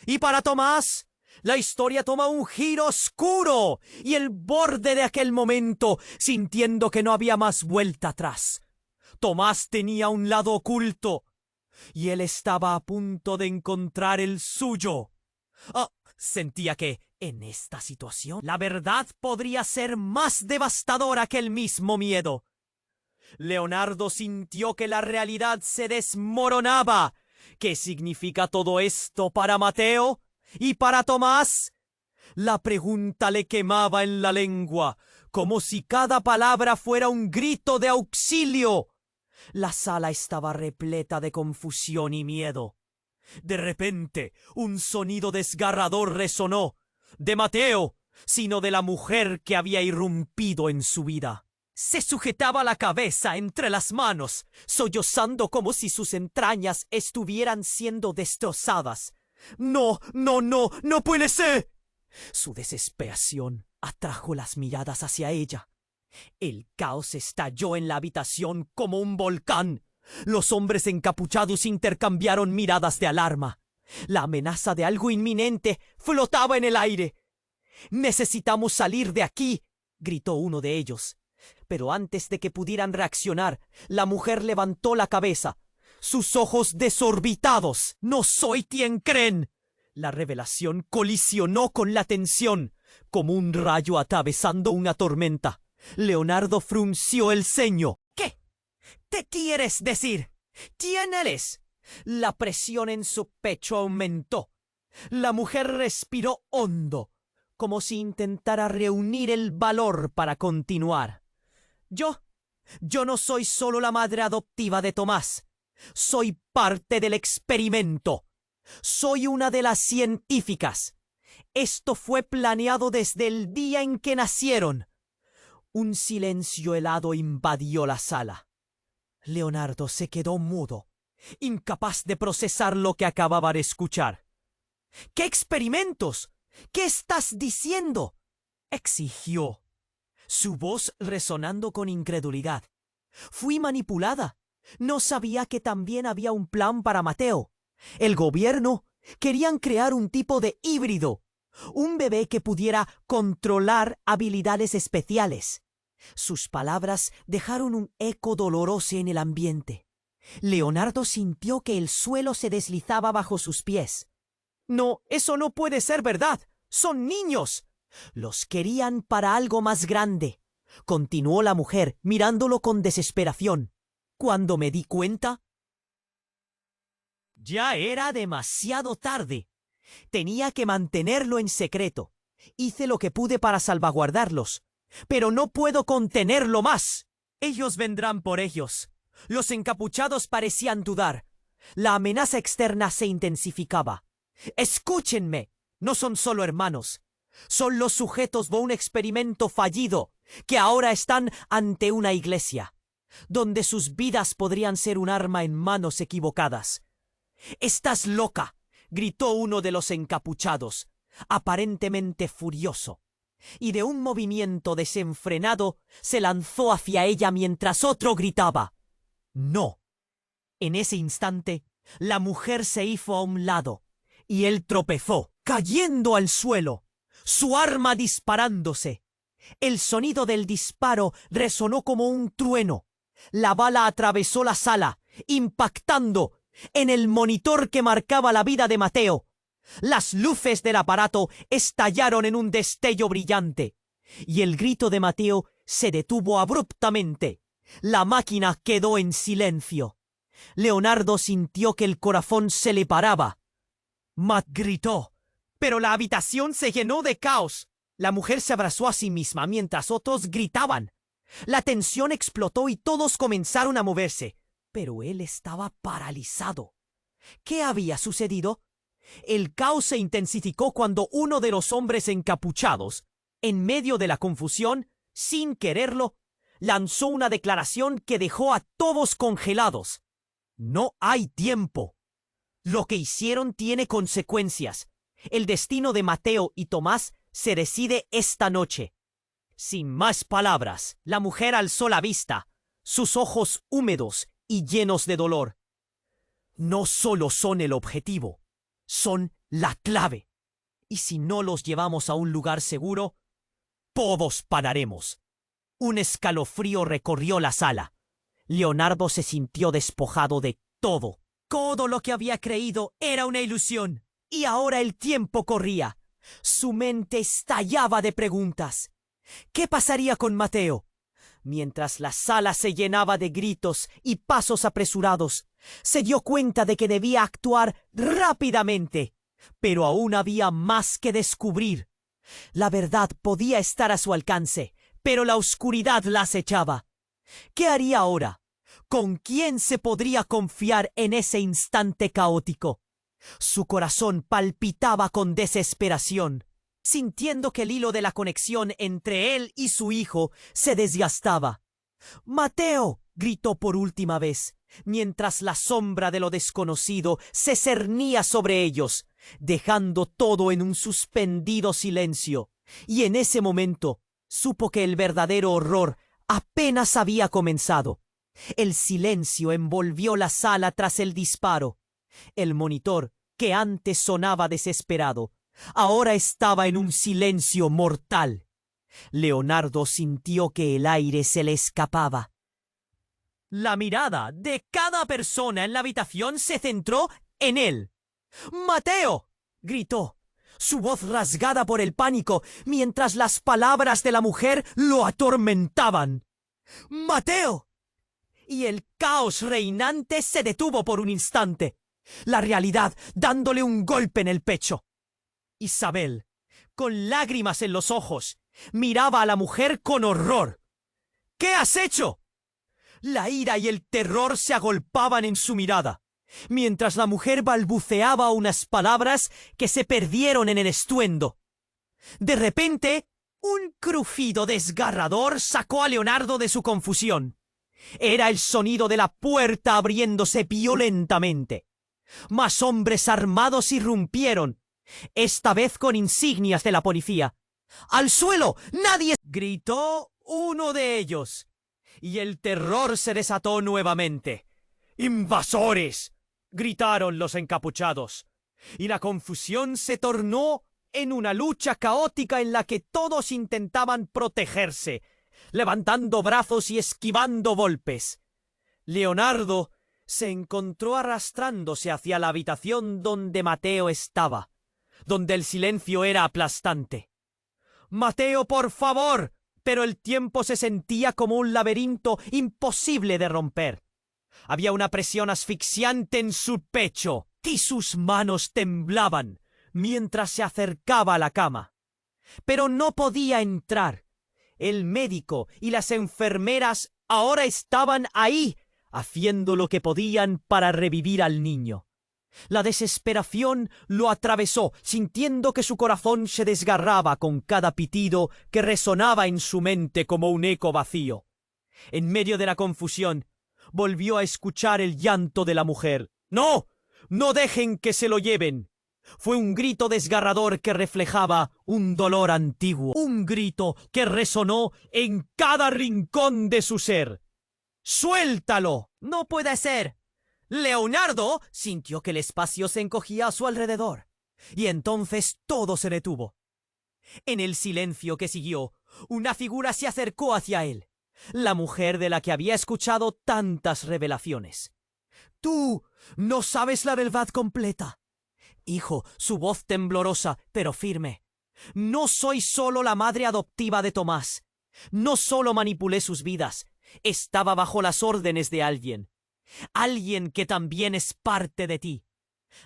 ¿Y para Tomás? La historia toma un giro oscuro y el borde de aquel momento, sintiendo que no había más vuelta atrás. Tomás tenía un lado oculto y él estaba a punto de encontrar el suyo. Sentía que, en esta situación, la verdad podría ser más devastadora que el mismo miedo. Leonardo sintió que la realidad se desmoronaba. ¿Qué significa todo esto para Mateo? ¿Y para Tomás? La pregunta le quemaba en la lengua, como si cada palabra fuera un grito de auxilio. La sala estaba repleta de confusión y miedo. De repente, un sonido desgarrador resonó. De Mateo, sino de la mujer que había irrumpido en su vida. Se sujetaba la cabeza entre las manos, sollozando como si sus entrañas estuvieran siendo destrozadas. «No, no, no, no puede ser». Su desesperación atrajo las miradas hacia ella. El caos estalló en la habitación como un volcán. Los hombres encapuchados intercambiaron miradas de alarma. La amenaza de algo inminente flotaba en el aire. «Necesitamos salir de aquí», gritó uno de ellos. Pero antes de que pudieran reaccionar, la mujer levantó la cabeza, sus ojos desorbitados. «No soy quien creen». La revelación colisionó con la tensión, como un rayo atravesando una tormenta. Leonardo frunció el ceño. «¿Qué te quieres decir? ¿Quién eres?» La presión en su pecho aumentó. La mujer respiró hondo, como si intentara reunir el valor para continuar. Yo no soy solo la madre adoptiva de Tomás. Soy parte del experimento. Soy una de las científicas. Esto fue planeado desde el día en que nacieron». Un silencio helado invadió la sala. Leonardo se quedó mudo, incapaz de procesar lo que acababa de escuchar. «¿Qué experimentos? ¿Qué estás diciendo?», exigió, su voz resonando con incredulidad. «Fui manipulada. No sabía que también había un plan para Mateo. El gobierno querían crear un tipo de híbrido, un bebé que pudiera controlar habilidades especiales». Sus palabras dejaron un eco doloroso en el ambiente. Leonardo sintió que el suelo se deslizaba bajo sus pies. «No, eso no puede ser verdad. Son niños». «Los querían para algo más grande», continuó la mujer, mirándolo con desesperación. «Cuando me di cuenta, ya era demasiado tarde. Tenía que mantenerlo en secreto. Hice lo que pude para salvaguardarlos, pero no puedo contenerlo más. Ellos vendrán por ellos». Los encapuchados parecían dudar. La amenaza externa se intensificaba. «Escúchenme. No son solo hermanos. Son los sujetos de un experimento fallido que ahora están ante una iglesia, donde sus vidas podrían ser un arma en manos equivocadas». «Estás loca», gritó uno de los encapuchados, aparentemente furioso, y de un movimiento desenfrenado se lanzó hacia ella mientras otro gritaba «No». En ese instante, la mujer se hizo a un lado y él tropezó, cayendo al suelo, su arma disparándose. El sonido del disparo resonó como un trueno. La bala atravesó la sala, impactando en el monitor que marcaba la vida de Mateo. Las luces del aparato estallaron en un destello brillante, y el grito de Mateo se detuvo abruptamente. La máquina quedó en silencio. Leonardo sintió que el corazón se le paraba. Matt gritó, pero la habitación se llenó de caos. La mujer se abrazó a sí misma mientras otros gritaban. La tensión explotó y todos comenzaron a moverse, pero él estaba paralizado. ¿Qué había sucedido? El caos se intensificó cuando uno de los hombres encapuchados, en medio de la confusión, sin quererlo, lanzó una declaración que dejó a todos congelados. No hay tiempo. Lo que hicieron tiene consecuencias. El destino de Mateo y Tomás se decide esta noche. Sin más palabras, la mujer alzó la vista, sus ojos húmedos y llenos de dolor. No solo son el objetivo, son la clave. Y si no los llevamos a un lugar seguro, todos pararemos. Un escalofrío recorrió la sala. Leonardo se sintió despojado de todo. Todo lo que había creído era una ilusión. Y ahora el tiempo corría. Su mente estallaba de preguntas. ¿Qué pasaría con Mateo? Mientras la sala se llenaba de gritos y pasos apresurados, se dio cuenta de que debía actuar rápidamente. Pero aún había más que descubrir. La verdad podía estar a su alcance, pero la oscuridad la acechaba. ¿Qué haría ahora? ¿Con quién se podría confiar en ese instante caótico? Su corazón palpitaba con desesperación, sintiendo que el hilo de la conexión entre él y su hijo se desgastaba. ¡Mateo!, gritó por última vez, mientras la sombra de lo desconocido se cernía sobre ellos, dejando todo en un suspendido silencio. Y en ese momento supo que el verdadero horror apenas había comenzado. El silencio envolvió la sala tras el disparo. El monitor, que antes sonaba desesperado, ahora estaba en un silencio mortal. Leonardo sintió que el aire se le escapaba. La mirada de cada persona en la habitación se centró en él. ¡Mateo!, gritó, su voz rasgada por el pánico, mientras las palabras de la mujer lo atormentaban. ¡Mateo! Y el caos reinante se detuvo por un instante, la realidad dándole un golpe en el pecho. Isabel, con lágrimas en los ojos, miraba a la mujer con horror. ¿Qué has hecho? La ira y el terror se agolpaban en su mirada, mientras la mujer balbuceaba unas palabras que se perdieron en el estruendo. De repente, un crujido desgarrador sacó a Leonardo de su confusión. Era el sonido de la puerta abriéndose violentamente. Más hombres armados irrumpieron, esta vez con insignias de la policía. ¡Al suelo! ¡Nadie! Gritó uno de ellos, y el terror se desató nuevamente. ¡Invasores!, gritaron los encapuchados, y la confusión se tornó en una lucha caótica en la que todos intentaban protegerse, levantando brazos y esquivando golpes. Leonardo se encontró arrastrándose hacia la habitación donde Mateo estaba, donde el silencio era aplastante. ¡Mateo, por favor! Pero el tiempo se sentía como un laberinto imposible de romper. Había una presión asfixiante en su pecho y sus manos temblaban mientras se acercaba a la cama. Pero no podía entrar. El médico y las enfermeras ahora estaban ahí, haciendo lo que podían para revivir al niño. La desesperación lo atravesó, sintiendo que su corazón se desgarraba con cada pitido que resonaba en su mente como un eco vacío. En medio de la confusión, volvió a escuchar el llanto de la mujer. ¡No! ¡No dejen que se lo lleven! Fue un grito desgarrador que reflejaba un dolor antiguo, un grito que resonó en cada rincón de su ser. ¡Suéltalo! ¡No puede ser! Leonardo sintió que el espacio se encogía a su alrededor, y entonces todo se detuvo. En el silencio que siguió, una figura se acercó hacia él, la mujer de la que había escuchado tantas revelaciones. «Tú no sabes la verdad completa». Hijo, su voz temblorosa, pero firme. «No soy solo la madre adoptiva de Tomás. No solo manipulé sus vidas. Estaba bajo las órdenes de alguien. Alguien que también es parte de ti».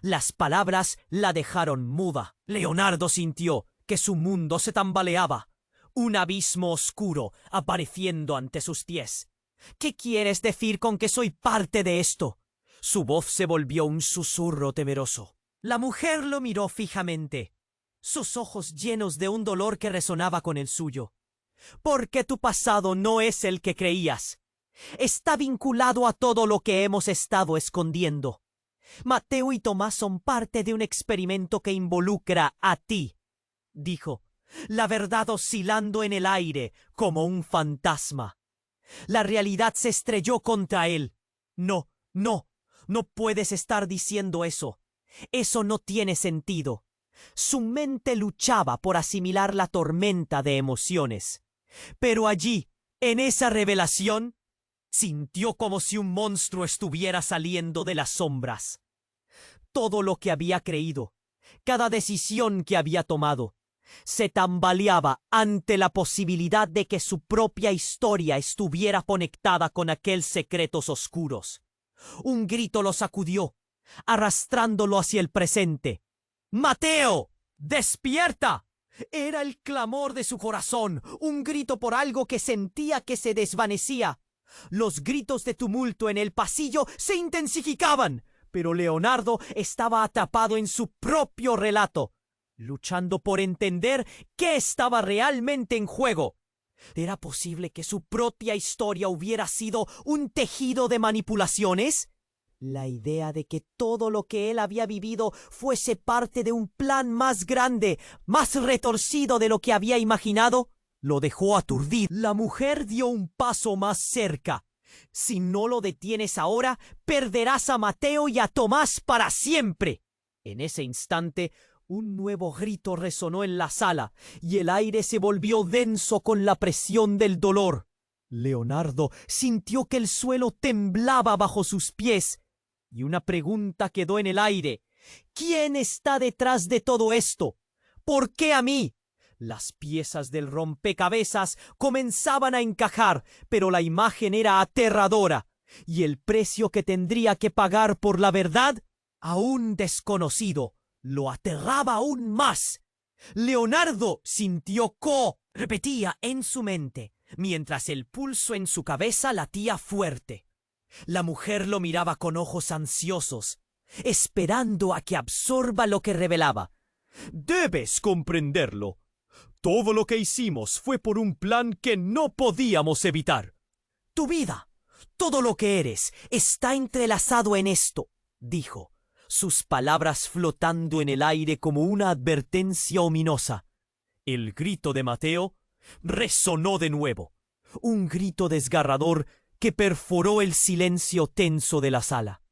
Las palabras la dejaron muda. Leonardo sintió que su mundo se tambaleaba. Un abismo oscuro apareciendo ante sus pies. «¿Qué quieres decir con que soy parte de esto?» Su voz se volvió un susurro temeroso. La mujer lo miró fijamente, sus ojos llenos de un dolor que resonaba con el suyo. Porque tu pasado no es el que creías. Está vinculado a todo lo que hemos estado escondiendo. Mateo y Tomás son parte de un experimento que involucra a ti, dijo, la verdad oscilando en el aire como un fantasma. La realidad se estrelló contra él. No puedes estar diciendo eso. Eso no tiene sentido. Su mente luchaba por asimilar la tormenta de emociones. Pero allí, en esa revelación, sintió como si un monstruo estuviera saliendo de las sombras. Todo lo que había creído, cada decisión que había tomado, se tambaleaba ante la posibilidad de que su propia historia estuviera conectada con aquellos secretos oscuros. Un grito lo sacudió, arrastrándolo hacia el presente. ¡Mateo! ¡Despierta! Era el clamor de su corazón, un grito por algo que sentía que se desvanecía. Los gritos de tumulto en el pasillo se intensificaban, pero Leonardo estaba atrapado en su propio relato, luchando por entender qué estaba realmente en juego. ¿Era posible que su propia historia hubiera sido un tejido de manipulaciones? La idea de que todo lo que él había vivido fuese parte de un plan más grande, más retorcido de lo que había imaginado, lo dejó aturdido. La mujer dio un paso más cerca. Si no lo detienes ahora, perderás a Mateo y a Tomás para siempre. En ese instante, un nuevo grito resonó en la sala y el aire se volvió denso con la presión del dolor. Leonardo sintió que el suelo temblaba bajo sus pies y una pregunta quedó en el aire. ¿Quién está detrás de todo esto? ¿Por qué a mí? Las piezas del rompecabezas comenzaban a encajar, pero la imagen era aterradora, y el precio que tendría que pagar por la verdad, aún desconocido, lo aterraba aún más. Leonardo sintió repetía en su mente, mientras el pulso en su cabeza latía fuerte. La mujer lo miraba con ojos ansiosos, esperando a que absorba lo que revelaba. Debes comprenderlo. Todo lo que hicimos fue por un plan que no podíamos evitar. Tu vida, todo lo que eres, está entrelazado en esto, dijo, sus palabras flotando en el aire como una advertencia ominosa. El grito de Mateo resonó de nuevo, un grito desgarrador que perforó el silencio tenso de la sala.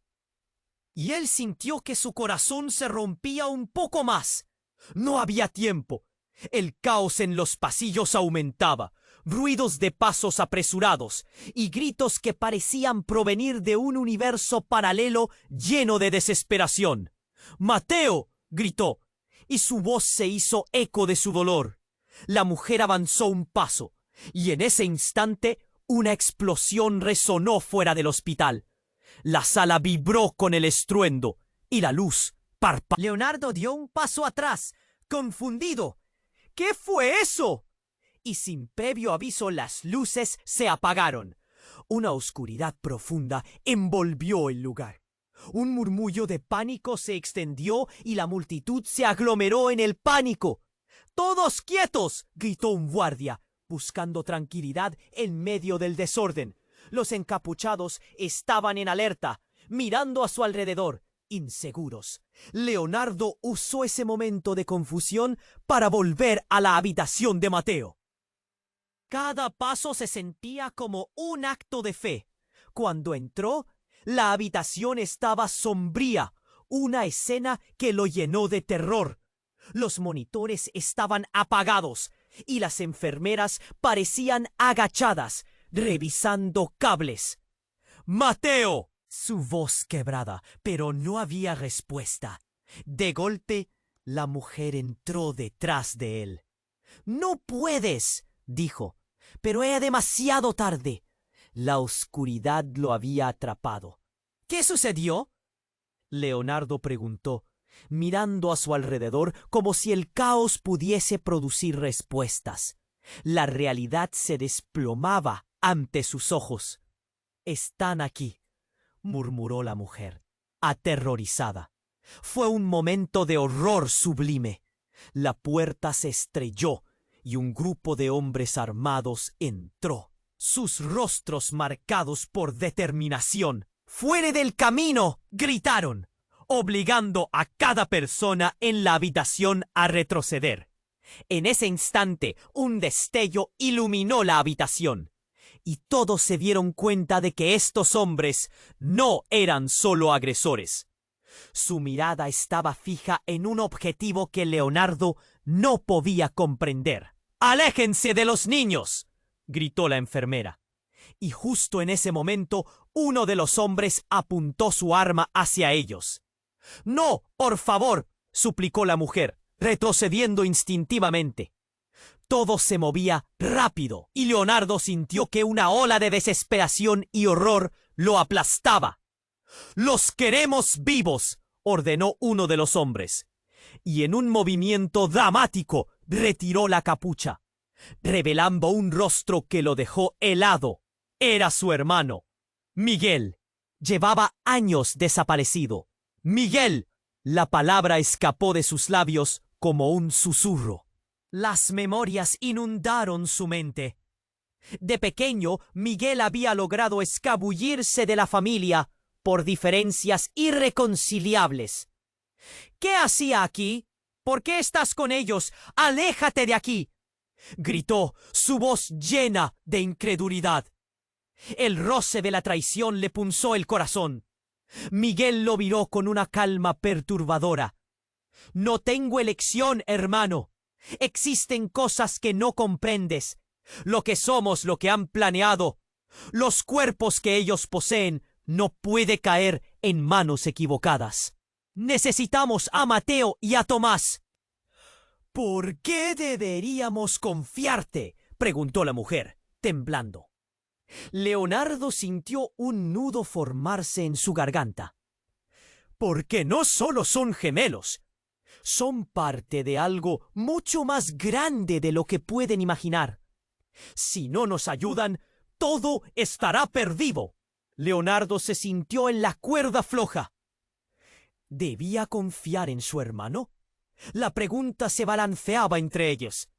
Y él sintió que su corazón se rompía un poco más. No había tiempo. El caos en los pasillos aumentaba, ruidos de pasos apresurados y gritos que parecían provenir de un universo paralelo lleno de desesperación. ¡Mateo! Gritó, y su voz se hizo eco de su dolor. La mujer avanzó un paso, y en ese instante una explosión resonó fuera del hospital. La sala vibró con el estruendo, y la luz parpadeó. Leonardo dio un paso atrás, confundido. ¿Qué fue eso? Y sin previo aviso las luces se apagaron. Una oscuridad profunda envolvió el lugar. Un murmullo de pánico se extendió y la multitud se aglomeró en el pánico. ¡Todos quietos!, gritó un guardia, buscando tranquilidad en medio del desorden. Los encapuchados estaban en alerta, mirando a su alrededor, inseguros. Leonardo usó ese momento de confusión para volver a la habitación de Mateo. Cada paso se sentía como un acto de fe. Cuando entró, la habitación estaba sombría, una escena que lo llenó de terror. Los monitores estaban apagados y las enfermeras parecían agachadas, revisando cables. ¡Mateo! Su voz quebrada, pero no había respuesta. De golpe, la mujer entró detrás de él. «¡No puedes!», dijo, pero era demasiado tarde. La oscuridad lo había atrapado. «¿Qué sucedió?», Leonardo preguntó, mirando a su alrededor como si el caos pudiese producir respuestas. La realidad se desplomaba ante sus ojos. «Están aquí», murmuró la mujer, aterrorizada. Fue un momento de horror sublime. La puerta se estrelló y un grupo de hombres armados entró, sus rostros marcados por determinación. ¡Fuera del camino!, gritaron, obligando a cada persona en la habitación a retroceder. En ese instante, un destello iluminó la habitación, y todos se dieron cuenta de que estos hombres no eran solo agresores. Su mirada estaba fija en un objetivo que Leonardo no podía comprender. ¡Aléjense de los niños!, gritó la enfermera. Y justo en ese momento, uno de los hombres apuntó su arma hacia ellos. «¡No, por favor!», suplicó la mujer, retrocediendo instintivamente. Todo se movía rápido y Leonardo sintió que una ola de desesperación y horror lo aplastaba. «¡Los queremos vivos!», ordenó uno de los hombres, y en un movimiento dramático retiró la capucha, revelando un rostro que lo dejó helado. Era su hermano, Miguel. Llevaba años desaparecido. «¡Miguel!», la palabra escapó de sus labios como un susurro. Las memorias inundaron su mente. De pequeño, Miguel había logrado escabullirse de la familia por diferencias irreconciliables. «¿Qué hacía aquí? ¿Por qué estás con ellos? ¡Aléjate de aquí!», gritó, su voz llena de incredulidad. El roce de la traición le punzó el corazón. Miguel lo miró con una calma perturbadora. «No tengo elección, hermano. Existen cosas que no comprendes. Lo que somos, lo que han planeado. Los cuerpos que ellos poseen no puede caer en manos equivocadas. Necesitamos a Mateo y a Tomás». «¿Por qué deberíamos confiarte?», preguntó la mujer, temblando. Leonardo sintió un nudo formarse en su garganta. «Porque no solo son gemelos, son parte de algo mucho más grande de lo que pueden imaginar. Si no nos ayudan, todo estará perdido». Leonardo se sintió en la cuerda floja. ¿Debía confiar en su hermano? La pregunta se balanceaba entre ellos.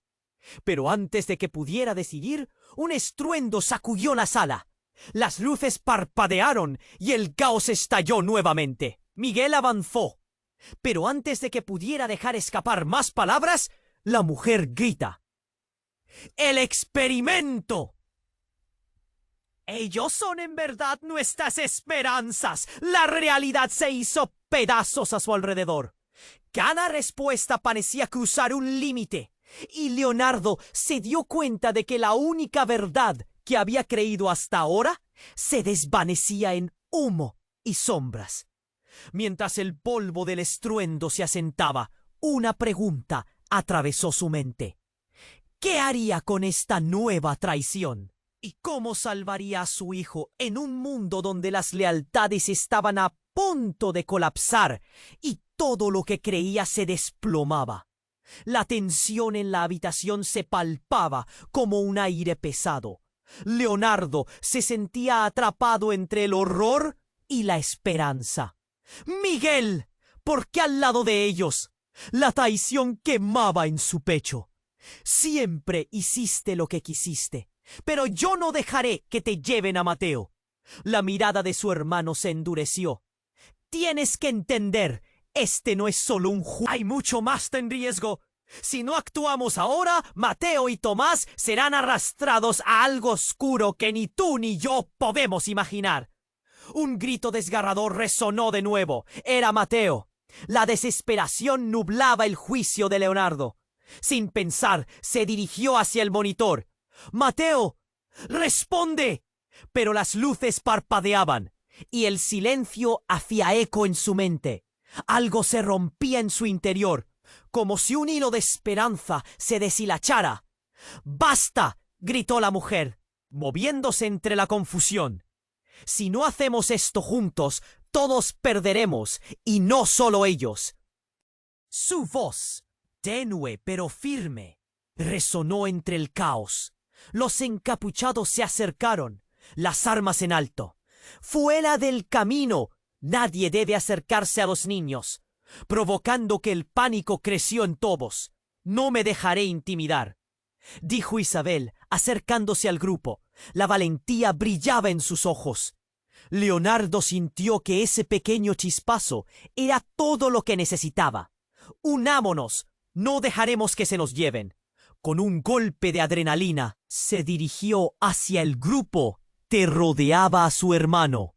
Pero antes de que pudiera decidir, un estruendo sacudió la sala. Las luces parpadearon y el caos estalló nuevamente. Miguel avanzó, pero antes de que pudiera dejar escapar más palabras, la mujer grita: «¡El experimento!». «Ellos son en verdad nuestras esperanzas». La realidad se hizo pedazos a su alrededor. Cada respuesta parecía cruzar un límite, y Leonardo se dio cuenta de que la única verdad que había creído hasta ahora se desvanecía en humo y sombras. Mientras el polvo del estruendo se asentaba, una pregunta atravesó su mente. ¿Qué haría con esta nueva traición? ¿Y cómo salvaría a su hijo en un mundo donde las lealtades estaban a punto de colapsar y todo lo que creía se desplomaba? La tensión en la habitación se palpaba como un aire pesado. Leonardo se sentía atrapado entre el horror y la esperanza. «Miguel, ¿por qué al lado de ellos?». La traición quemaba en su pecho. «Siempre hiciste lo que quisiste, pero yo no dejaré que te lleven a Mateo». La mirada de su hermano se endureció. «Tienes que entender, este no es solo un juego. Hay mucho más en riesgo. Si no actuamos ahora, Mateo y Tomás serán arrastrados a algo oscuro que ni tú ni yo podemos imaginar». Un grito desgarrador resonó de nuevo. Era Mateo. La desesperación nublaba el juicio de Leonardo. Sin pensar, se dirigió hacia el monitor. «¡Mateo! ¡Responde!». Pero las luces parpadeaban y el silencio hacía eco en su mente. Algo se rompía en su interior, como si un hilo de esperanza se deshilachara. «¡Basta!», gritó la mujer, moviéndose entre la confusión. «Si no hacemos esto juntos, todos perderemos, y no solo ellos». Su voz, tenue pero firme, resonó entre el caos. Los encapuchados se acercaron, las armas en alto. Fuera del camino. Nadie debe acercarse a los niños, provocando que el pánico creció en todos. No me dejaré intimidar, dijo Isabel, acercándose al grupo. La valentía brillaba en sus ojos. Leonardo sintió que ese pequeño chispazo era todo lo que necesitaba. Unámonos, no dejaremos que se nos lleven. Con un golpe de adrenalina, se dirigió hacia el grupo que rodeaba a su hermano.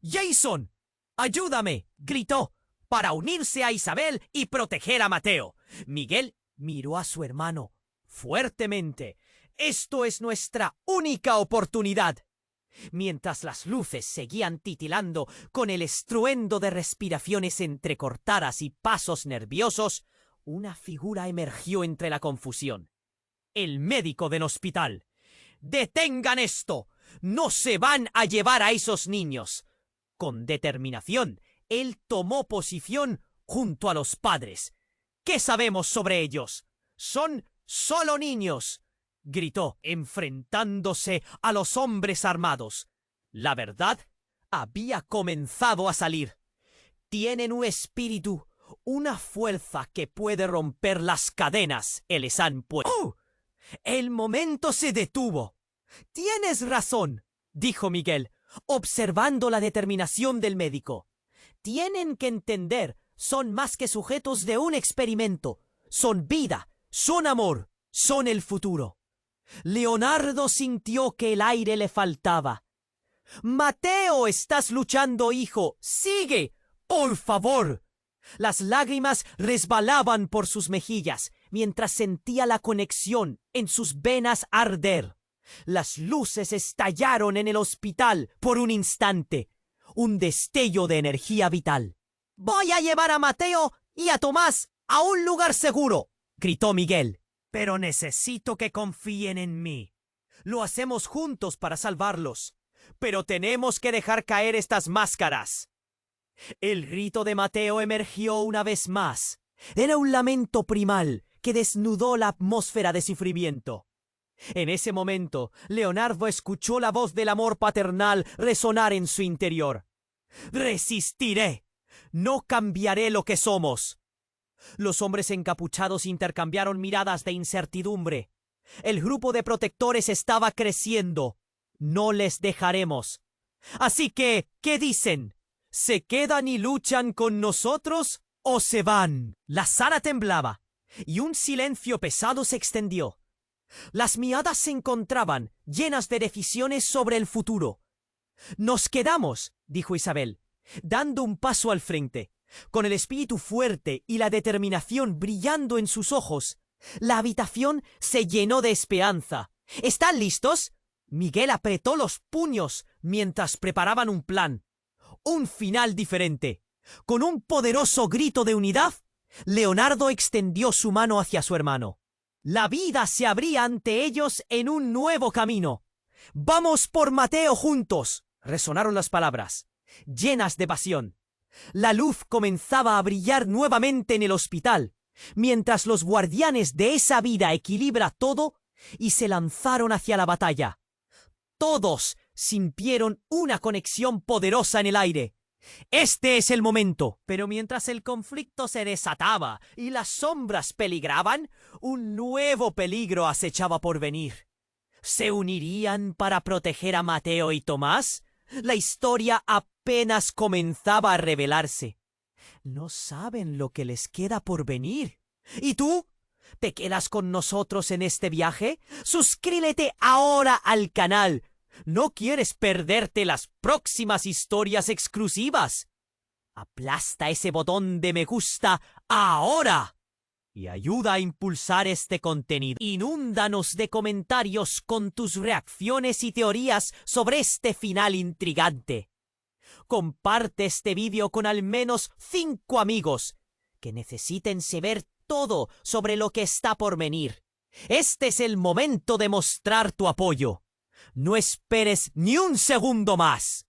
¡Jason! ¡Ayúdame!, gritó, para unirse a Isabel y proteger a Mateo. Miguel miró a su hermano fuertemente. Esto es nuestra única oportunidad. Mientras las luces seguían titilando con el estruendo de respiraciones entrecortadas y pasos nerviosos, una figura emergió entre la confusión. El médico del hospital. ¡Detengan esto! ¡No se van a llevar a esos niños! Con determinación, él tomó posición junto a los padres. ¿Qué sabemos sobre ellos? Son solo niños, gritó, enfrentándose a los hombres armados. La verdad había comenzado a salir. Tienen un espíritu, una fuerza que puede romper las cadenas que les han puesto. ¡Oh! El momento se detuvo. Tienes razón, dijo Miguel, observando la determinación del médico. Tienen que entender, son más que sujetos de un experimento. Son vida, son amor, son el futuro. Leonardo sintió que el aire le faltaba. Mateo, estás luchando, hijo. Sigue, por favor. Las lágrimas resbalaban por sus mejillas mientras sentía la conexión en sus venas arder. Las luces estallaron en el hospital por un instante. Un destello de energía vital. «Voy a llevar a Mateo y a Tomás a un lugar seguro», gritó Miguel. «Pero necesito que confíen en mí. Lo hacemos juntos para salvarlos. Pero tenemos que dejar caer estas máscaras». El grito de Mateo emergió una vez más. Era un lamento primal que desnudó la atmósfera de sufrimiento. En ese momento, Leonardo escuchó la voz del amor paternal resonar en su interior. «Resistiré. No cambiaré lo que somos». Los hombres encapuchados intercambiaron miradas de incertidumbre. El grupo de protectores estaba creciendo. No les dejaremos. Así que, ¿qué dicen? ¿Se quedan y luchan con nosotros o se van? La sala temblaba y un silencio pesado se extendió. Las miradas se encontraban llenas de decisiones sobre el futuro. «Nos quedamos», dijo Isabel, dando un paso al frente. Con el espíritu fuerte y la determinación brillando en sus ojos, la habitación se llenó de esperanza. «¿Están listos?» Miguel apretó los puños mientras preparaban un plan. Un final diferente. Con un poderoso grito de unidad, Leonardo extendió su mano hacia su hermano. La vida se abría ante ellos en un nuevo camino. «Vamos por Mateo juntos», resonaron las palabras, llenas de pasión. La luz comenzaba a brillar nuevamente en el hospital, mientras los guardianes de esa vida equilibra todo y se lanzaron hacia la batalla. Todos sintieron una conexión poderosa en el aire. Este es el momento. Pero mientras el conflicto se desataba y las sombras peligraban, un nuevo peligro acechaba por venir. ¿Se unirían para proteger a Mateo y Tomás? La historia apenas comenzaba a revelarse. No saben lo que les queda por venir. ¿Y tú? ¿Te quedas con nosotros en este viaje? Suscríbete ahora al canal. ¿No quieres perderte las próximas historias exclusivas? Aplasta ese botón de me gusta ahora y ayuda a impulsar este contenido. Inúndanos de comentarios con tus reacciones y teorías sobre este final intrigante. Comparte este vídeo con al menos 5 amigos que necesiten saber todo sobre lo que está por venir. Este es el momento de mostrar tu apoyo. No esperes ni un segundo más.